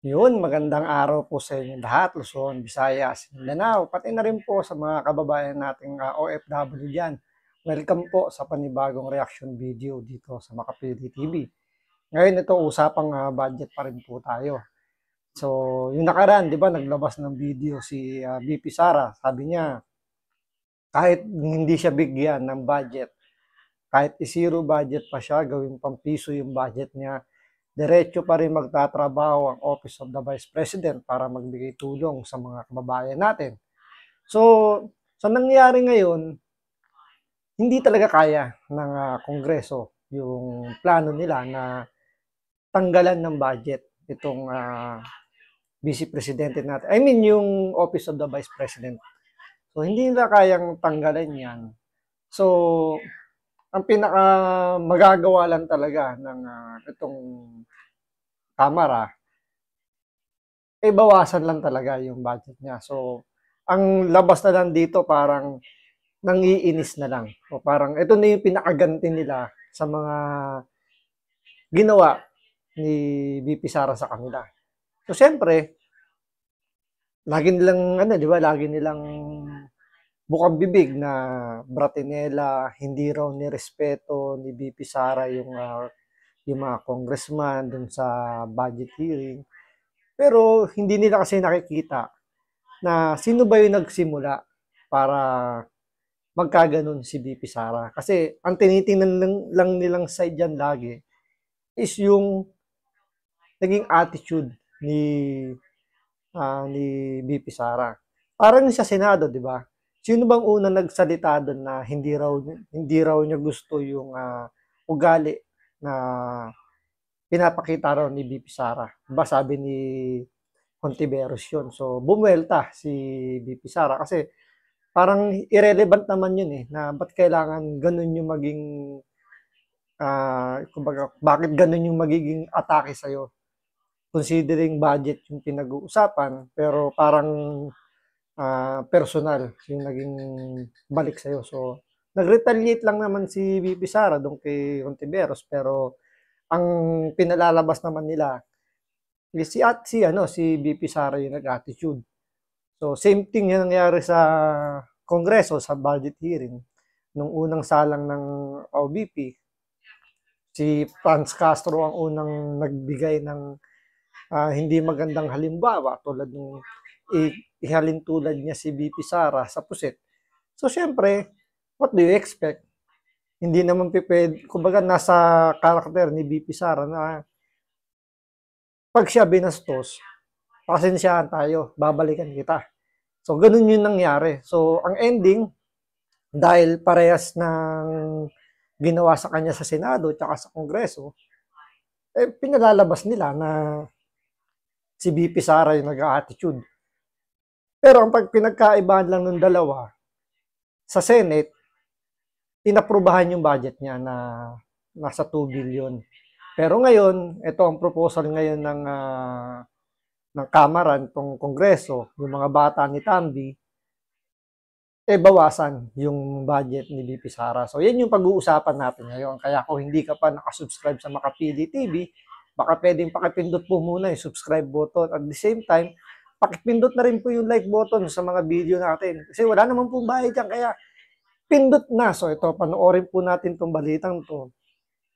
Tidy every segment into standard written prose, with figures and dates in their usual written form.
Yun, magandang araw po sa inyo lahat, Luzon, Visayas, Mindanao, pati na rin po sa mga kababayan nating OFW dyan. Welcome po sa panibagong reaction video dito sa Makapili TV. Ngayon ito, usapang budget pa rin po tayo. So, yung nakaraan, di ba, naglabas ng video si BP Sara. Sabi niya, kahit hindi siya bigyan ng budget, kahit i-zero budget pa siya, gawin pang piso yung budget niya, diretso pa rin magtatrabaho ang Office of the Vice President para magbigay tulong sa mga kababayan natin. So, sa nangyayari ngayon, hindi talaga kaya ng Kongreso yung plano nila na tanggalan ng budget itong Vice Presidente natin. I mean, yung Office of the Vice President. So, hindi nila kayang tanggalan yan. So, ang pinaka magagawa lang talaga ng itong Kamara bawasan lang talaga yung budget niya. So, ang labas na lang dito parang nangiinis na lang. O parang ito na yung pinakaganti nila sa mga ginawa ni VP Sara sa kanila. So, siyempre, lagi nilang, di ba, lagi nilang bukang bibig na Bratinela, hindi raw ni respeto ni VP Sara yung mga congressman dun sa budget hearing. Pero hindi nila kasi nakikita na sino ba yung nagsimula para magkaganon si BP Sara. Kasi ang tinitingnan lang nilang side dyan lagi is yung naging attitude ni BP Sara. Parang sa Senado, di ba? Sino bang una nagsalita doon na hindi raw niya gusto yung ugali na pinapakita raw ni BP Sara. Diba sabi ni Hontiveros yun. So, bumuelta si BP Sara kasi parang irrelevant naman yun na ba't kailangan ganun yung maging, kumbaga, bakit ganun yung magiging atake sa'yo. Considering budget yung pinag-uusapan, pero parang personal yung naging balik sa'yo. So, nag-retaliate lang naman si BP Sara doon kay Hontiveros, pero ang pinalalabas naman nila si BP Sara yung nag-attitude. So, same thing yung nangyari sa Kongreso, sa budget hearing. Nung unang salang ng OVP, si Franz Castro ang unang nagbigay ng hindi magandang halimbawa tulad ng ihalin tulad niya si BP Sara sa puset. So, syempre, what do you expect? Hindi naman piped, kumbaga nasa karakter ni BP Sara na pag siya binastos, pasensyahan tayo, babalikan kita. So, ganun yung nangyari. So, ang ending, dahil parehas ng ginawa sa kanya sa Senado at sa Kongreso, pinalalabas nila na si BP Sara yung nag-attitude. Pero ang pinagkaibahan lang ng dalawa, sa Senate, inaprubahan yung budget niya na nasa 2 billion. Pero ngayon, ito ang proposal ngayon ng Kamara, itong Kongreso, yung mga bata ni Tambi, bawasan yung budget ni BP Sara. So, yan yung pag-uusapan natin ngayon. Kaya kung hindi ka pa nakasubscribe sa Makapili TV, baka pwedeng pakipindot po muna yung subscribe button. At the same time, pakipindot na rin po yung like button sa mga video natin. Kasi wala naman pong bayad yan. Kaya, pindot na. So, ito, panoorin po natin itong balitang to.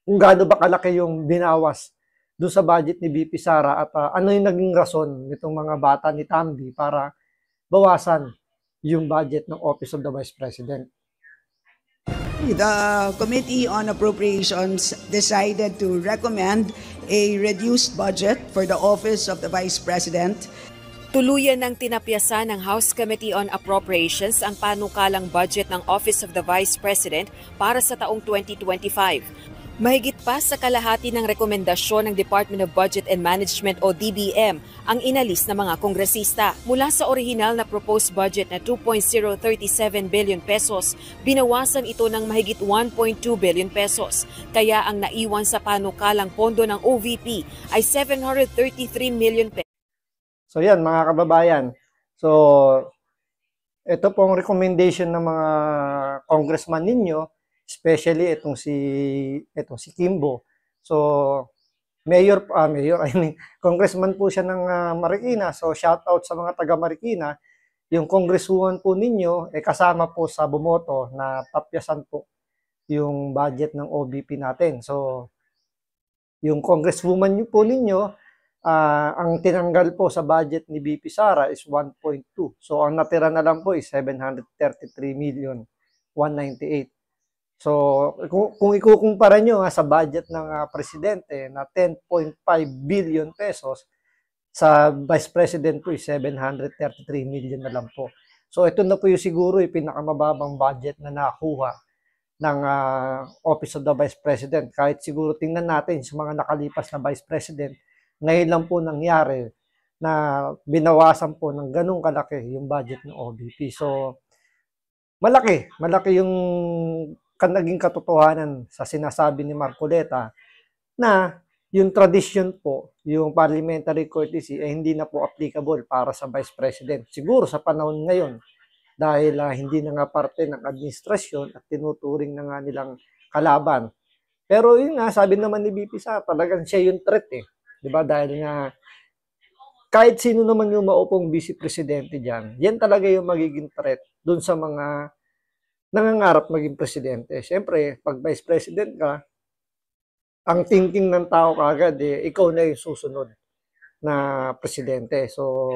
Kung gaano ba kalaki yung binawas doon sa budget ni BP Sara at ano yung naging rason nitong mga bata ni Tambi para bawasan yung budget ng Office of the Vice President. The Committee on Appropriations decided to recommend a reduced budget for the Office of the Vice President. Tuluyan ng tinapyasan ng House Committee on Appropriations ang panukalang budget ng Office of the Vice President para sa taong 2025. Mahigit pa sa kalahati ng rekomendasyon ng Department of Budget and Management o DBM ang inalis ng mga kongresista. Mula sa orihinal na proposed budget na 2.037 billion pesos, binawasan ito ng mahigit 1.2 billion pesos. Kaya ang naiwan sa panukalang pondo ng OVP ay 733 million pesos. So yan mga kababayan. So ito pong recommendation ng mga congressman ninyo, especially itong si Kimbo. So I mean, congressman po siya ng Marikina. So shout out sa mga taga Marikina. Yung congresswoman po ninyo kasama po sa bumoto na tapyasan po yung budget ng OBP natin. So yung congresswoman po ninyo, ang tinanggal po sa budget ni BP Sara is 1.2. So ang natira na lang po is 733,198,000. So, kung ikukumpara nyo sa budget ng presidente na 10.5 billion pesos, sa vice president po is 733 million na lang po. So, ito na po yung siguro yung pinakamababang budget na nakuha ng Office of the Vice President. Kahit siguro tingnan natin sa mga nakalipas na Vice President, ngayon lang po nangyari na binawasan po ng ganung kalaki yung budget ng OBP. So, malaki yung naging katotohanan sa sinasabi ni Marcoleta na yung tradition po, yung parliamentary courtesy hindi na po applicable para sa Vice President. Siguro sa panahon ngayon, dahil hindi na nga parte ng administrasyon at tinuturing na nga nilang kalaban. Pero yun nga, sabi naman ni BP Sara, talagang siya yung threat Diba? Dahil nga, kahit sino naman yung maupong vice presidente dyan, yan talaga yung magiging threat dun sa mga nangangarap maging presidente. Siyempre, pag vice president ka, ang thinking ng tao kagad, ikaw na yung susunod na presidente. So,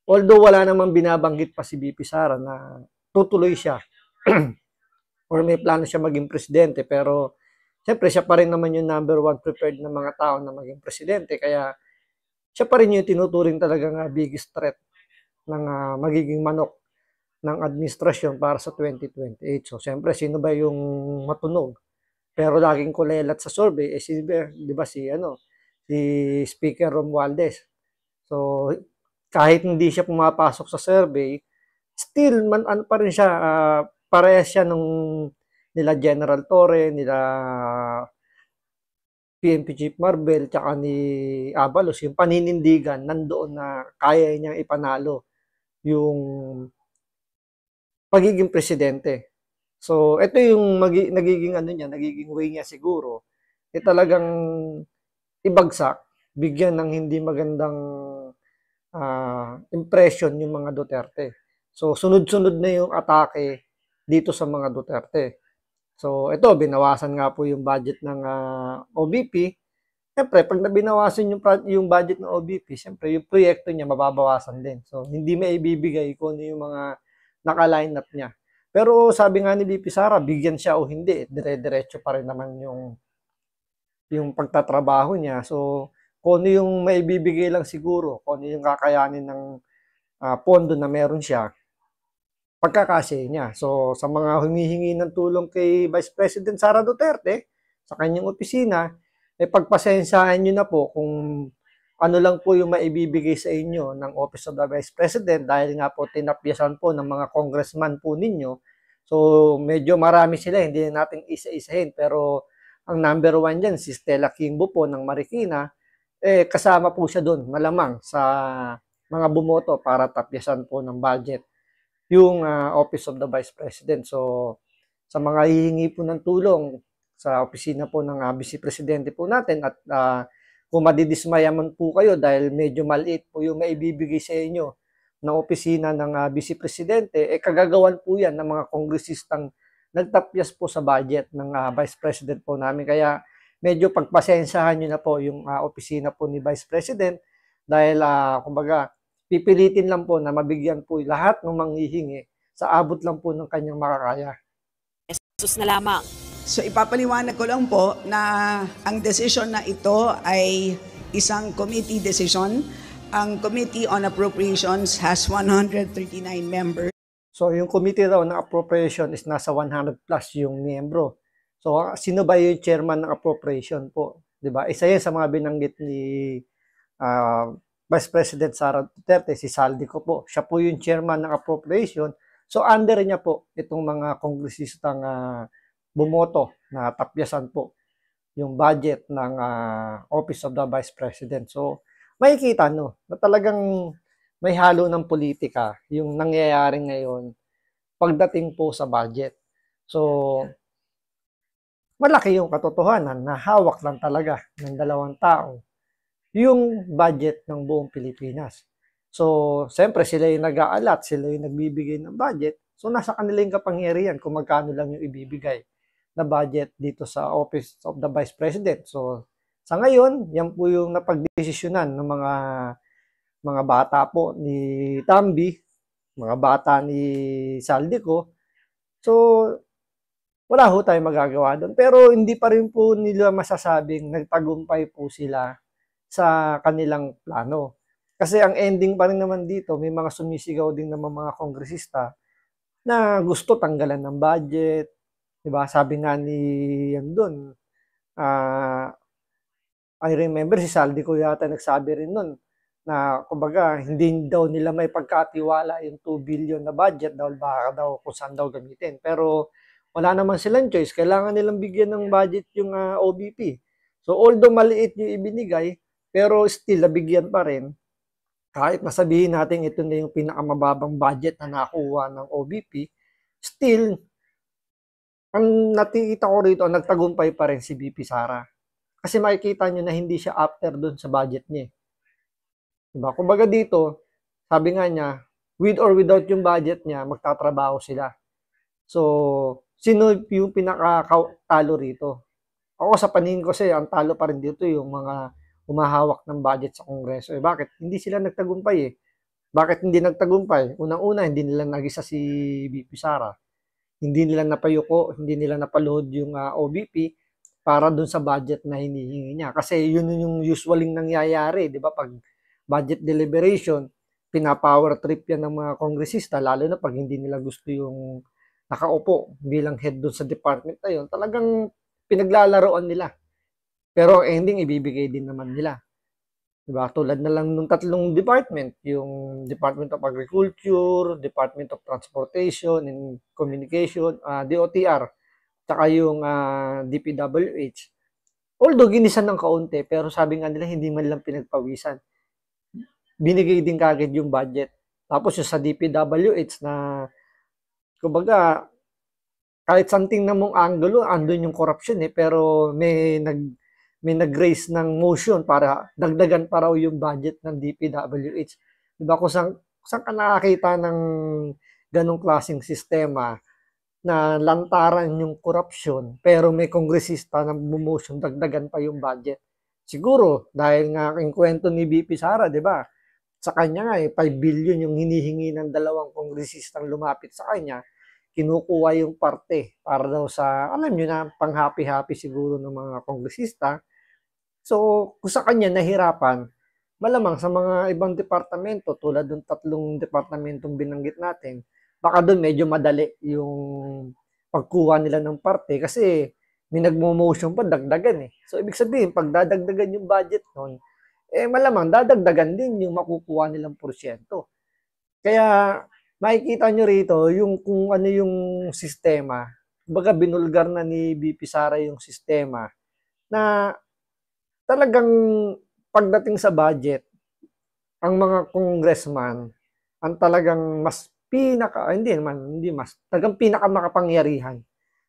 although wala namang binabanggit pa si BP Sara na tutuloy siya or may plano siya maging presidente, pero siyempre, siya pa rin naman yung number one prepared ng mga tao na maging presidente. Kaya, siya pa rin yung tinuturing talagang biggest threat ng magiging manok ng administrasyon para sa 2028. So, siyempre, sino ba yung matunog? Pero laging kulelat sa survey, di ba si Speaker Romualdez. So, kahit hindi siya pumapasok sa survey, still, ano pa rin siya, parehas siya nung nila General Torre, nila PNP Chief Marbel, tsaka ni Abalos, yung paninindigan, nandoon na kaya niyang ipanalo yung pagiging presidente. So, ito yung nagiging nagiging way niya siguro, talagang ibagsak, bigyan ng hindi magandang impression yung mga Duterte. So, sunod-sunod na yung atake dito sa mga Duterte. So, ito, binawasan nga po yung budget ng OBP. Siyempre, pag nabinawasan yung budget ng OBP, siyempre, yung proyekto niya mababawasan din. So, hindi maibibigay kung ano yung mga naka-line up niya. Pero sabi nga ni BP Sara, bigyan siya o hindi, dire-diretso pa rin naman yung pagtatrabaho niya. So, kung ano yung maibibigay lang siguro, kung ano yung kakayanin ng pondo na meron siya, pagkakasya niya. So, sa mga humihingi ng tulong kay Vice President Sara Duterte, sa kanyang opisina, pagpasensyahan nyo na po kung ano lang po yung maibibigay sa inyo ng Office of the Vice President dahil nga po tinapyasan po ng mga congressman po ninyo. So, medyo marami sila, hindi na natin isa-isahin. Pero, ang number one dyan, si Stella Kimbo po ng Marikina, kasama po siya doon, malamang, sa mga bumoto para tapyasan po ng budget yung Office of the Vice President. So, sa mga hihingi po ng tulong sa opisina po ng Vice Presidente po natin at kung madidismaya man po kayo dahil medyo maliit po yung maibibigay sa inyo ng opisina ng Vice Presidente, kagagawan po yan ng mga kongresistang nagtapyas po sa budget ng Vice President po namin. Kaya medyo pagpasensyahan nyo na po yung opisina po ni Vice President dahil kumbaga pipilitin lang po na mabigyan po lahat ng manghihingi sa abot lang po ng kanyang makakaya. Sus na lamang. So ipapaliwanag ko lang po na ang decision na ito ay isang committee decision. Ang Committee on Appropriations has 139 members. So yung committee daw ng appropriation is nasa 100 plus yung miyembro. So sino ba yung chairman ng appropriation po? 'Di ba? Isa yan sa mga binanggit ni Vice President Sara Duterte, si Saldico po. Siya po yung chairman ng appropriation. So under niya po itong mga kongresistang bumoto na tapyasan po yung budget ng Office of the Vice President. So, makikita na talagang may halo ng politika yung nangyayari ngayon pagdating po sa budget. So, malaki yung katotohanan na hawak lang talaga ng dalawang tao yung budget ng buong Pilipinas. So, siyempre sila yung nag-aalat, sila yung nagbibigay ng budget. So, nasa kanila yung kapangyarihan kung magkano lang yung ibibigay na budget dito sa Office of the Vice President. So, sa ngayon, yan po yung napagdesisyonan ng mga bata po ni Tambi, mga bata ni Saldico. So, wala ho tayong magagawa doon. Pero hindi pa rin po nila masasabing nagtagumpay po sila sa kanilang plano. Kasi ang ending pa rin naman dito, may mga sumisigaw din naman mga kongresista na gusto tanggalan ng budget. Diba? Sabi nga ni yan doon, I remember si Saldico yata nagsabi rin nun na kumbaga hindi daw nila may pagkatiwala yung 2 billion na budget dahil baka daw kung saan daw gamitin. Pero wala naman silang choice. Kailangan nilang bigyan ng budget yung OBP. So although maliit yung ibinigay, pero still nabigyan pa rin. Kahit nasabihin natin ito na yung pinakamababang budget na nakuha ng OBP, still, ang nakikita ko rito, nagtagumpay pa rin si VP Sara. Kasi makikita nyo na hindi siya after dun sa budget niya. Diba? Kumbaga dito, sabi nga niya, with or without yung budget niya, magtatrabaho sila. So, sino yung pinakatalo rito? Ako sa paningin ko ang talo pa rin dito yung mga humahawak ng budget sa Kongreso. Bakit? Hindi sila nagtagumpay Bakit hindi nagtagumpay? Unang-una, hindi nila nagisa si VP Sara. Hindi nila napayuko, hindi nila napaluhod yung OBP para dun sa budget na hinihingi niya. Kasi yun yung usualing nangyayari, di ba? Pag budget deliberation, pinapower trip yan ng mga kongresista, lalo na pag hindi nila gusto yung nakaupo bilang head dun sa department na yun, talagang pinaglalaroan nila. Pero ending, ibibigay din naman nila. Diba? Tulad na lang nung tatlong department, yung Department of Agriculture, Department of Transportation and Communication, DOTR, tsaka yung DPWH. Although ginisan ng kaunti, pero sabi nga nila hindi man lang pinagpawisan. Binigay din kagad yung budget. Tapos yung sa DPWH na, kumbaga, kahit something na mong angulo, andun yung corruption pero may nag-raise ng motion para dagdagan pa raw yung budget ng DPWH. Diba kung saan ka nakakita ng ganong klaseng sistema na lantaran yung corruption pero may kongresista na motion dagdagan pa yung budget. Siguro dahil nga yung kwento ni VP Sara, diba? Sa kanya nga 5 billion yung hinihingi ng dalawang kongresistang lumapit sa kanya. Kinukuha yung parte para daw sa, alam nyo na, pang happy-happy siguro ng mga kongresista. So, kung sa kanya nahirapan, malamang sa mga ibang departamento, tulad ng 3 departamentong binanggit natin, baka doon medyo madali yung pagkuha nila ng parte kasi may nagmo-motion pa, dagdagan So, ibig sabihin, pag dadagdagan yung budget nun, malamang dadagdagan din yung makukuha nilang porsyento. Kaya, makikita nyo rito yung kung ano yung sistema. Kumbaga, binulgar na ni VP Sara yung sistema na talagang pagdating sa budget, ang mga congressman ang talagang mas talagang pinakamakapangyarihan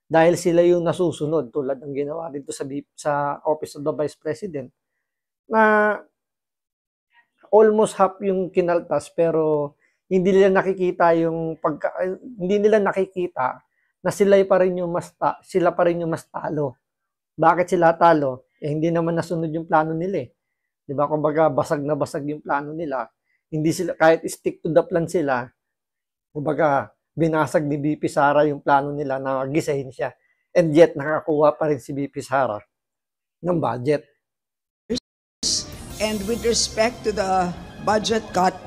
dahil sila yung nasusunod tulad ng ginawa dito sa Office of the Vice President na almost half yung kinaltas pero hindi nila nakikita na sila pa rin yung mas talo. Bakit sila talo? Hindi naman nasunod yung plano nila 'Di ba? Kumbaga basag na basag yung plano nila. Hindi sila kahit stick to the plan sila. Kumbaga binasag ni VP Sara yung plano nila na gisahin siya. And yet nakakuha pa rin si VP Sara ng budget. And with respect to the budget cut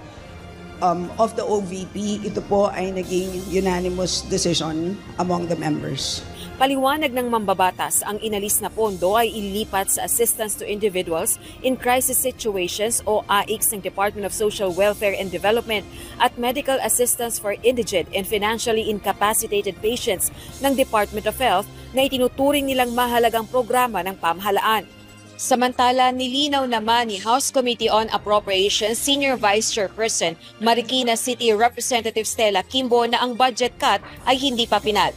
of the OVP, ito po ay naging unanimous decision among the members. Paliwanag ng mambabatas, ang inalis na pondo ay ilipat sa Assistance to Individuals in Crisis Situations o AICS ng Department of Social Welfare and Development at Medical Assistance for Indigent and Financially Incapacitated Patients ng Department of Health na itinuturing nilang mahalagang programa ng pamahalaan. Samantala, nilinaw naman ni House Committee on Appropriations Senior Vice Chairperson Marikina City Representative Stella Kimbo na ang budget cut ay hindi pa pinal.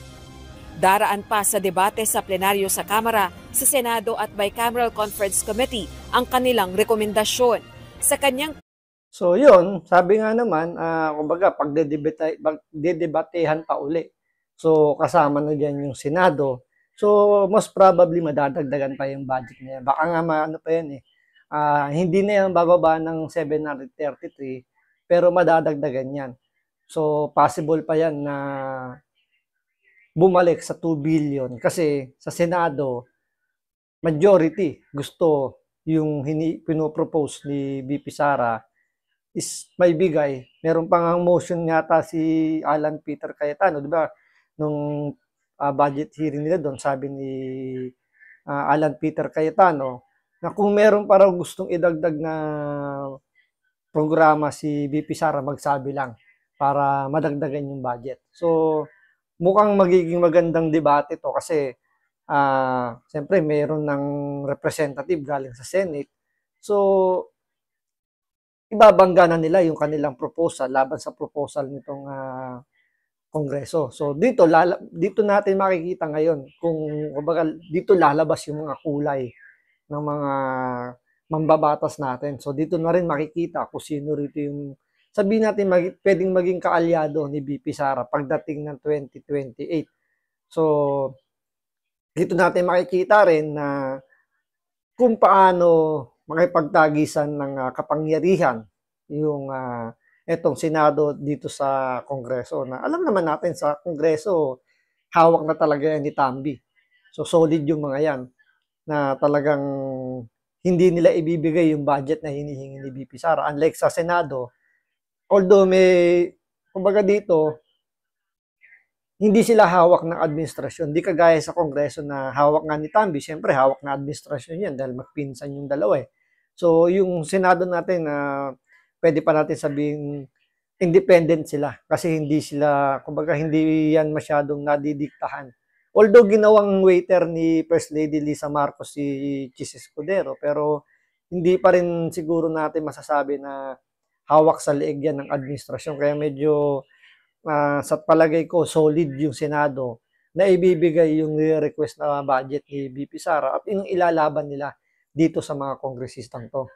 Daraan pa sa debate sa plenaryo sa Kamara, sa Senado at Bicameral Conference Committee ang kanilang rekomendasyon. Sa kanyang So yun, sabi nga naman, kumbaga pagdedebatehan pa uli. So kasama na diyan yung Senado. So most probably madadagdagan pa yung budget niya. Baka nga ano pa yan hindi na yan bababa ng 733 pero madadagdagan yan. So possible pa yan na bumalik sa 2 billion kasi sa Senado majority gusto yung pinopropose ni VP Sara is may bigay. Meron pang ang motion yata si Alan Peter Cayetano, di ba? Nung budget hearing nila doon, sabi ni Alan Peter Cayetano na kung meron para gustong idagdag na programa si VP Sara, magsabi lang para madagdagan yung budget. So, mukhang magiging magandang debate to kasi siyempre meron ng representative galing sa Senate. So, ibabangga na nila yung kanilang proposal laban sa proposal nitong Kongreso. So dito natin makikita ngayon kung kumbaga dito lalabas yung mga kulay ng mga mambabatas natin. So dito na rin makikita kung sino rito yung sabihin natin pwedeng maging kaalyado ni VP Sara pagdating ng 2028. So dito natin makikita rin na kung paano makipagtagisan ng kapangyarihan yung etong Senado dito sa Kongreso na alam naman natin sa Kongreso hawak na talaga yan ni Tambi. So solid yung mga yan na talagang hindi nila ibibigay yung budget na hinihingi ni VP Sara. Unlike sa Senado, although may kumbaga dito hindi sila hawak ng administrasyon. Hindi kagaya sa Kongreso na hawak nga ni Tambi. Siyempre, hawak na administrasyon yan dahil magpinsan yung dalawa eh. So, yung Senado natin pwede pa natin sabihin independent sila kasi hindi sila, kumbaga hindi yan masyadong nadidiktahan. Although ginawang waiter ni First Lady Lisa Marcos si Chis Escudero, pero hindi pa rin siguro natin masasabi na hawak sa leeg yan ng administrasyon. Kaya medyo sa palagay ko solid yung Senado na ibibigay yung request na budget ni VP Sara at yung ilalaban nila dito sa mga kongresistang to.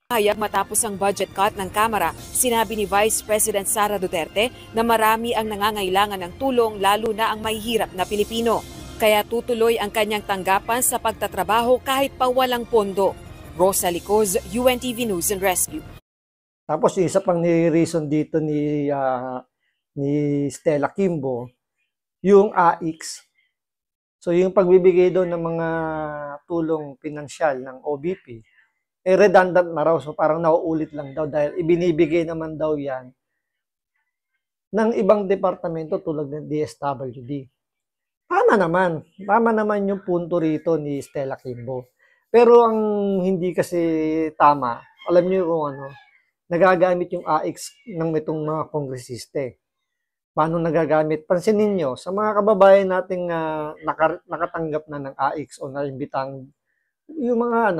Pahayag matapos ang budget cut ng Kamara, sinabi ni Vice President Sara Duterte na marami ang nangangailangan ng tulong lalo na ang mahihirap na Pilipino. Kaya tutuloy ang kanyang tanggapan sa pagtatrabaho kahit pa walang pondo. Rosa Licoz, UNTV News and Rescue. Tapos yung isa pang ni-reason dito ni Stella Kimbo, yung AIX. So yung pagbibigay doon ng mga tulong pinansyal ng OBP, redundant na raw. So parang nauulit lang daw dahil ibinibigay naman daw yan ng ibang departamento tulad ng DSWD. Tama naman yung punto rito ni Stella Kimbo. Pero ang hindi kasi tama, alam niyo kung ano, nagagamit yung AIX ng itong mga kongresiste. Paano nagagamit? Pansinin nyo, sa mga kababayan nating nakatanggap na ng AIX o naimbitang yung mga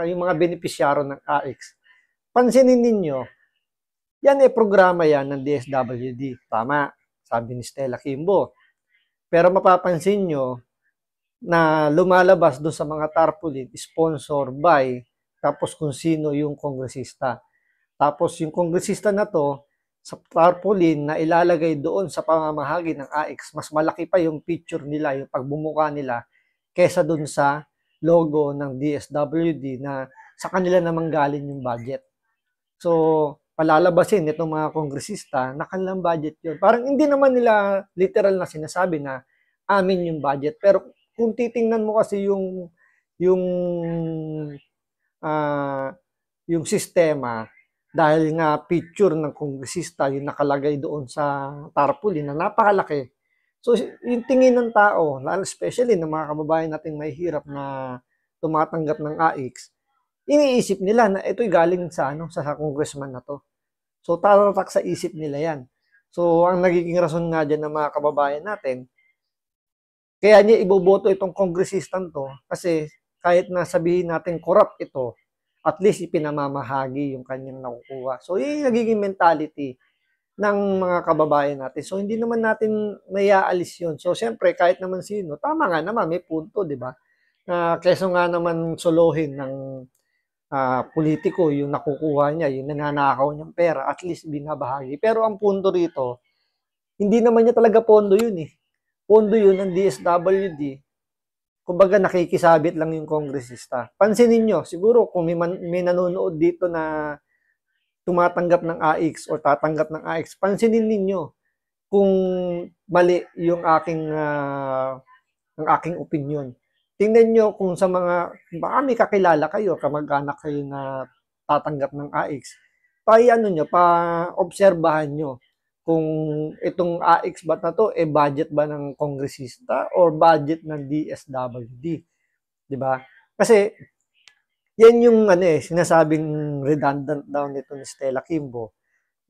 yung mga benepisyaro ng AIX. Pansinin ninyo, yan programa yan ng DSWD. Tama, sabi ni Stella Kimbo. Pero mapapansin nyo na lumalabas doon sa mga tarpaulin, sponsor by, tapos kung sino yung kongresista. Tapos yung kongresista na to, sa tarpaulin na ilalagay doon sa pamamahagi ng AIX, mas malaki pa yung picture nila, yung pagbumuka nila, kesa doon sa logo ng DSWD na sa kanila namang galing yung budget. So, palalabasin itong mga kongresista na kanilang budget yun. Parang hindi naman nila literal na sinasabi na amin yung budget. Pero kung titingnan mo kasi yung sistema, dahil nga picture ng kongresista yung nakalagay doon sa tarpaulin na napakalaki. So, yung tingin ng tao, especially ng mga kababayan nating may hirap na tumatanggap ng AIX, iniisip nila na ito'y galing sa congressman na to. So, tatatak sa isip nila yan. So, ang nagiging rason nga dyan ng mga kababayan natin, kaya niya iboboto itong kongresistan to kasi kahit na sabihin natin corrupt ito, at least ipinamamahagi yung kanyang nakukuha. So, yung nagiging mentality ng mga kababayan natin. So, hindi naman natin maiaalis yun. So, siyempre, kahit naman sino, tama nga naman, may punto, di ba? Kesa nga naman solohin ng politiko yung nakukuha niya, yung nananakaw niyang pera, at least binabahagi. Pero ang punto rito, hindi naman niya talaga pondo yun eh. Pondo yun ng DSWD. Kumbaga nakikisabit lang yung kongresista. Pansinin nyo, siguro kung may nanonood dito na tumatanggap ng AX o tatanggap ng AX, pansinin ninyo kung mali yung aking opinion. Tingnan nyo kung sa mga, baka may kakilala kayo, kamag-anak kayo na tatanggap ng AX. Pa-obserbahan nyo kung itong AX ba na to, budget ba ng kongresista or budget ng DSWD. Diba? Kasi, yan yung sinasabing redundant daw nito ni Stella Kimbo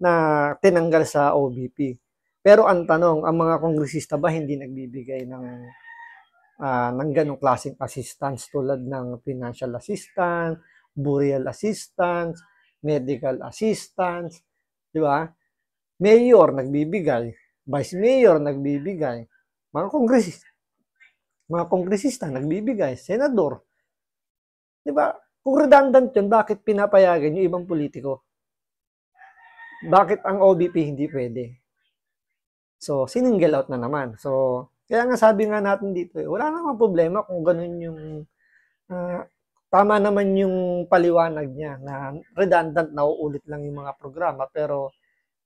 na tinanggal sa OBP. Pero ang tanong, ang mga kongresista ba hindi nagbibigay ng ganong klaseng assistance tulad ng financial assistance, burial assistance, medical assistance, di ba? Mayor nagbibigay, vice mayor nagbibigay, mga kongresista nagbibigay, senador. Di ba? Kung redundant yun, bakit pinapayagan yung ibang politiko? Bakit ang OBP hindi pwede? So, siningle out na naman. So, kaya nga sabi nga natin dito, wala namang problema kung ganun yung tama naman yung paliwanag niya na redundant, nauulit lang yung mga programa, pero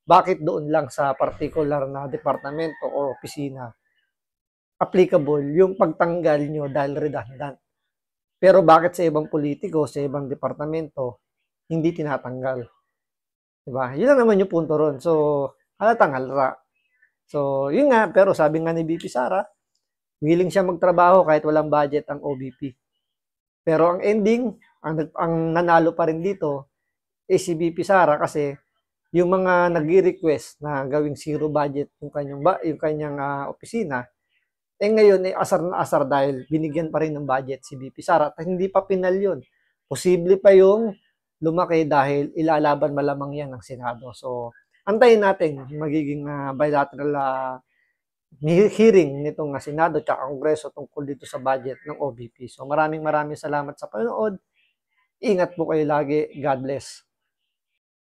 bakit doon lang sa particular na departamento o opisina applicable yung pagtanggal nyo dahil redundant? Pero bakit sa ibang politiko, sa ibang departamento, hindi tinatanggal? Diba? Yun lang naman yung punto ron. So, halatang halata. So, yun nga, pero sabi nga ni BP Sara, willing siya magtrabaho kahit walang budget ang OBP. Pero ang ending, ang nanalo pa rin dito, si BP Sara kasi yung mga nag-request na gawing zero budget yung kanyang opisina, ngayon asar na asar dahil binigyan pa rin ng budget si BP Sara at hindi pa pinal yun. Posible pa yung lumaki dahil ilalaban malamang yan ng Senado. So, antayin natin magiging bilateral hearing nitong Senado at Kongreso tungkol dito sa budget ng OBP. So, maraming salamat sa panonood. Ingat po kayo lagi. God bless.